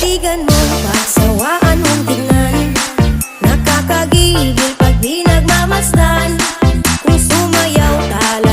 Titigan mo, pagsawaan mong tingnan. Nakakagigil pag di nagmamasdan. Kung sumayaw, tala